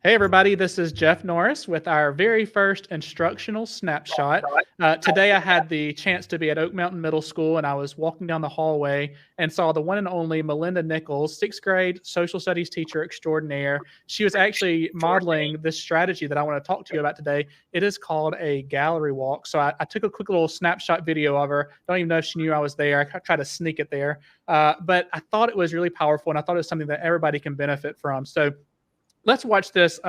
Hey, everybody, this is Jeff Norris with our very first instructional snapshot. Today, I had the chance to be at Oak Mountain Middle School, and I was walking down the hallway and saw the one and only Malinda Nichols, sixth grade social studies teacher extraordinaire. She was actually modeling this strategy that I want to talk to you about today. It is called a gallery walk. So I took a quick little snapshot video of her. Don't even know if she knew I was there. I tried to sneak it there. But I thought it was really powerful, and I thought it was something that everybody can benefit from. So let's watch this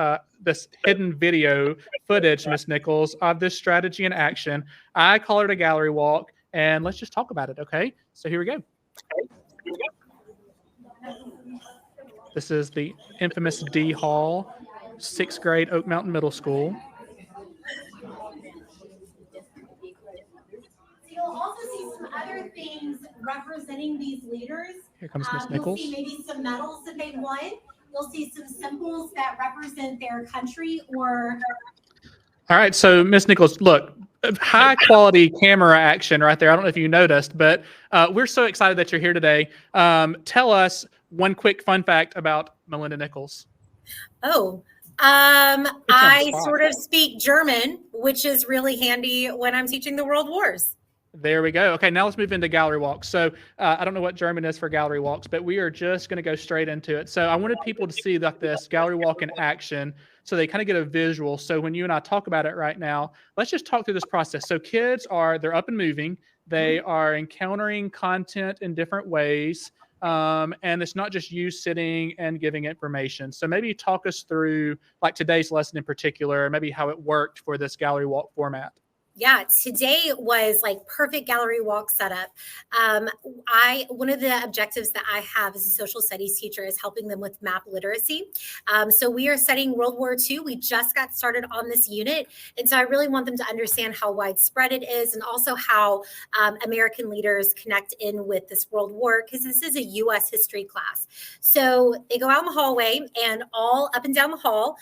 hidden video footage, Miss Nichols, of this strategy in action. I call it a gallery walk, and let's just talk about it, okay? So here we go. This is the infamous D Hall, sixth grade Oak Mountain Middle School. You'll also see some other things representing these leaders. Here comes Miss Nichols. You'll see maybe some medals that they won. You'll see some symbols that represent their country or... All right, so Miss Nichols, look, high quality camera action right there. I don't know if you noticed, but we're so excited that you're here today. Tell us one quick fun fact about Malinda Nichols. I sort of speak German, which is really handy when I'm teaching the world wars. There we go. Okay, now let's move into gallery walks. So I don't know what German is for gallery walks, but we are just going to go straight into it. So I wanted people to see like this gallery walk in action so they kind of get a visual. So when you and I talk about it right now, let's just talk through this process. So kids they're up and moving. They are encountering content in different ways. And it's not just you sitting and giving information. So maybe talk us through like today's lesson in particular, maybe how it worked for this gallery walk format. Yeah, today was like perfect gallery walk setup. One of the objectives that I have as a social studies teacher is helping them with map literacy. So we are studying World War II. We just got started on this unit. And so I really want them to understand how widespread it is and also how American leaders connect in with this World War, because this is a U.S. history class. So they go out in the hallway and all up and down the hall,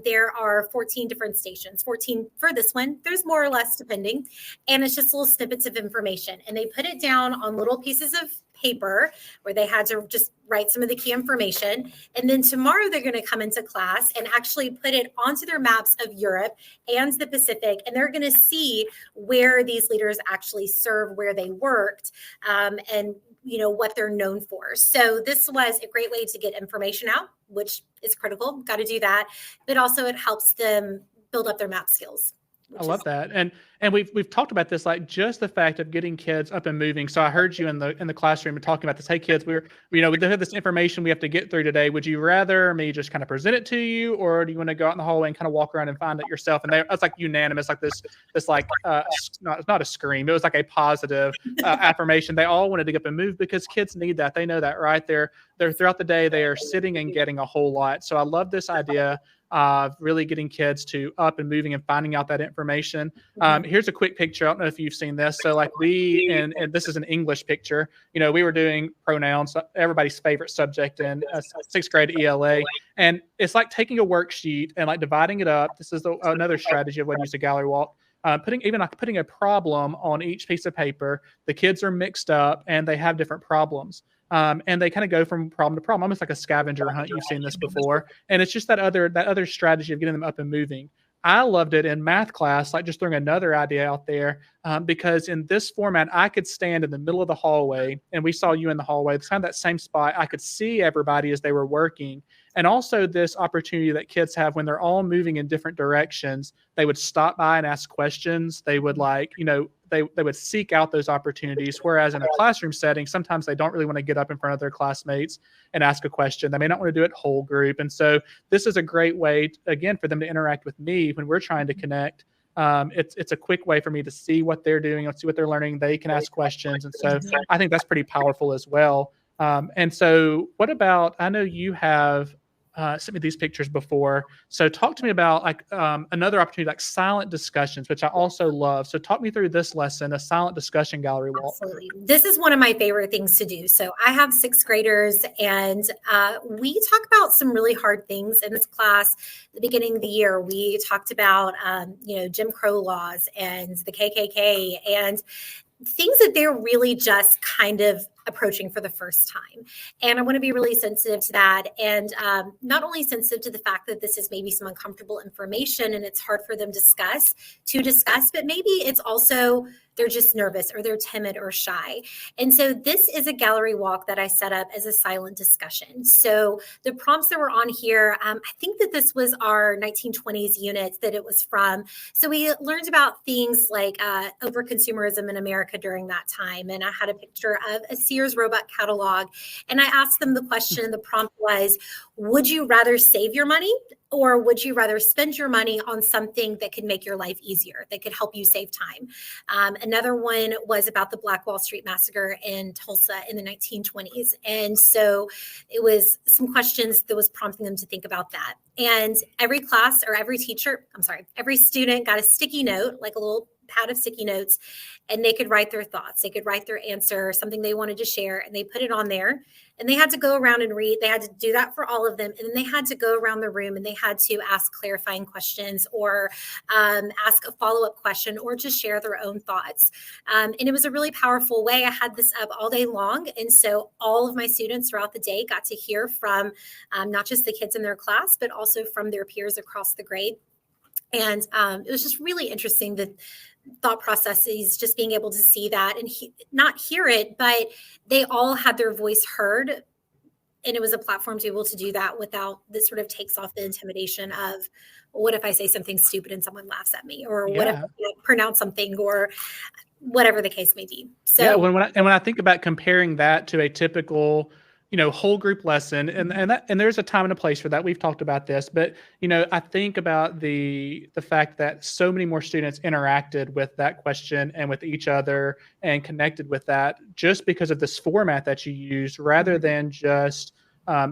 there are 14 different stations, 14 for this one. There's more or less depending. And it's just little snippets of information. And they put it down on little pieces of paper where they had to just write some of the key information. And then tomorrow they're going to come into class and actually put it onto their maps of Europe and the Pacific. And they're going to see where these leaders actually served, where they worked, and what they're known for. So this was a great way to get information out, which is critical. Got to do that. But also it helps them build up their map skills. I love that. And we've talked about this, like just the fact of getting kids up and moving. So I heard you in the classroom talking about this. Hey kids, we have this information we have to get through today. Would you rather me just kind of present it to you, or do you want to go out in the hallway and kind of walk around and find it yourself? And it's like unanimous, like this it's not a scream. It was like a positive affirmation. They all wanted to get up and move because kids need that. They know that, right? They're throughout the day, they are sitting and getting a whole lot. So I love this idea of really getting kids to up and moving and finding out that information. Here's a quick picture. I don't know if you've seen this. So like and this is an English picture. We were doing pronouns, everybody's favorite subject in sixth grade ELA. And it's like taking a worksheet and like dividing it up. This is another strategy of what you use a gallery walk. Putting a problem on each piece of paper. The kids are mixed up and they have different problems. And they kind of go from problem to problem, almost like a scavenger hunt. You've seen this before. And it's just that other strategy of getting them up and moving. I loved it in math class, like just throwing another idea out there, because in this format, I could stand in the middle of the hallway, and we saw you in the hallway, kind of that same spot. I could see everybody as they were working. And also this opportunity that kids have when they're all moving in different directions, they would stop by and ask questions. They would they would seek out those opportunities. Whereas in a classroom setting, sometimes they don't really want to get up in front of their classmates and ask a question. They may not want to do it whole group. And so this is a great way, again, for them to interact with me when we're trying to connect. It's a quick way for me to see what they're doing and see what they're learning. They can ask questions. And so I think that's pretty powerful as well. And so what about, I know you have sent me these pictures before. So talk to me about like another opportunity, like silent discussions, which I also love. So talk me through this lesson, a silent discussion gallery walk. Absolutely. This is one of my favorite things to do. So I have sixth graders and we talk about some really hard things in this class. At the beginning of the year, we talked about, Jim Crow laws and the KKK and things that they're really just kind of approaching for the first time. And I want to be really sensitive to that. And not only sensitive to the fact that this is maybe some uncomfortable information and it's hard for them to discuss, but maybe it's also they're just nervous or they're timid or shy. And so this is a gallery walk that I set up as a silent discussion. So the prompts that were on here, I think that this was our 1920s unit that it was from. So we learned about things like over-consumerism in America during that time. And I had a picture of a Sears Roebuck catalog. And I asked them the question, the prompt was, would you rather save your money or would you rather spend your money on something that could make your life easier, that could help you save time? Another one was about the Black Wall Street Massacre in Tulsa in the 1920s. And so it was some questions that was prompting them to think about that. And every class or every student got a sticky note, like a little pad of sticky notes, and they could write their thoughts. They could write their answer, something they wanted to share, and they put it on there. And they had to go around and read. They had to do that for all of them. And then they had to go around the room and they had to ask clarifying questions or ask a follow-up question or just share their own thoughts. And it was a really powerful way. I had this up all day long. And so all of my students throughout the day got to hear from not just the kids in their class, but also from their peers across the grade. And it was just really interesting, the thought processes, just being able to see that and not hear it, but they all had their voice heard. And it was a platform to be able to do that without this sort of takes off the intimidation of, what if I say something stupid and someone laughs at me? Or what if I pronounce something, or whatever the case may be. So when I think about comparing that to a typical whole group lesson, and there's a time and a place for that. We've talked about this, but I think about the fact that so many more students interacted with that question and with each other and connected with that just because of this format that you use, rather than just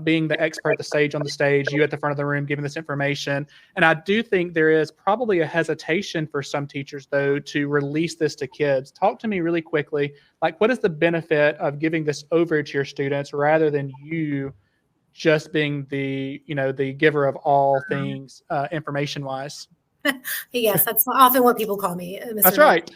being the expert, the sage on the stage, you at the front of the room giving this information. And I do think there is probably a hesitation for some teachers, though, to release this to kids. Talk to me really quickly. Like, what is the benefit of giving this over to your students rather than you just being the giver of all things information-wise? Yes, that's often what people call me, Mr. That's right.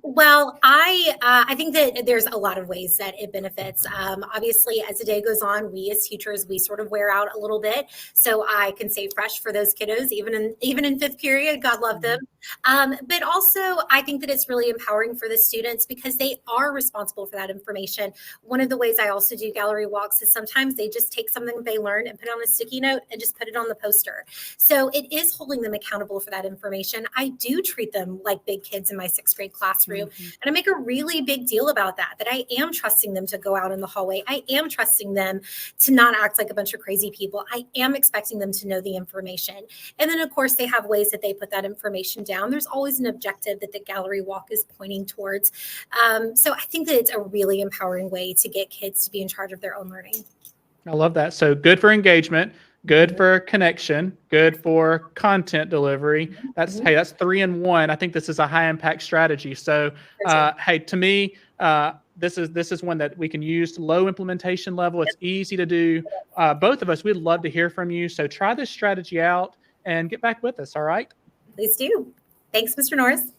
Well, I think that there's a lot of ways that it benefits. Obviously, as the day goes on, we as teachers, we sort of wear out a little bit. So I can stay fresh for those kiddos, even in fifth period. God love them. But also, I think that it's really empowering for the students because they are responsible for that information. One of the ways I also do gallery walks is sometimes they just take something they learned and put it on a sticky note and just put it on the poster. So it is holding them accountable for that information. I do treat them like big kids in my sixth grade classroom. And I make a really big deal about that I am trusting them to go out in the hallway. I am trusting them to not act like a bunch of crazy people. I am expecting them to know the information. And then, of course, they have ways that they put that information down. There's always an objective that the gallery walk is pointing towards. So I think that it's a really empowering way to get kids to be in charge of their own learning. I love that. So good for engagement, good for connection, good for content delivery. That's 3 in 1. I think this is a high impact strategy. So to me, this is one that we can use low implementation level. It's easy to do. Both of us, we'd love to hear from you. So try this strategy out and get back with us. All right. Please do. Thanks, Mr. Norris.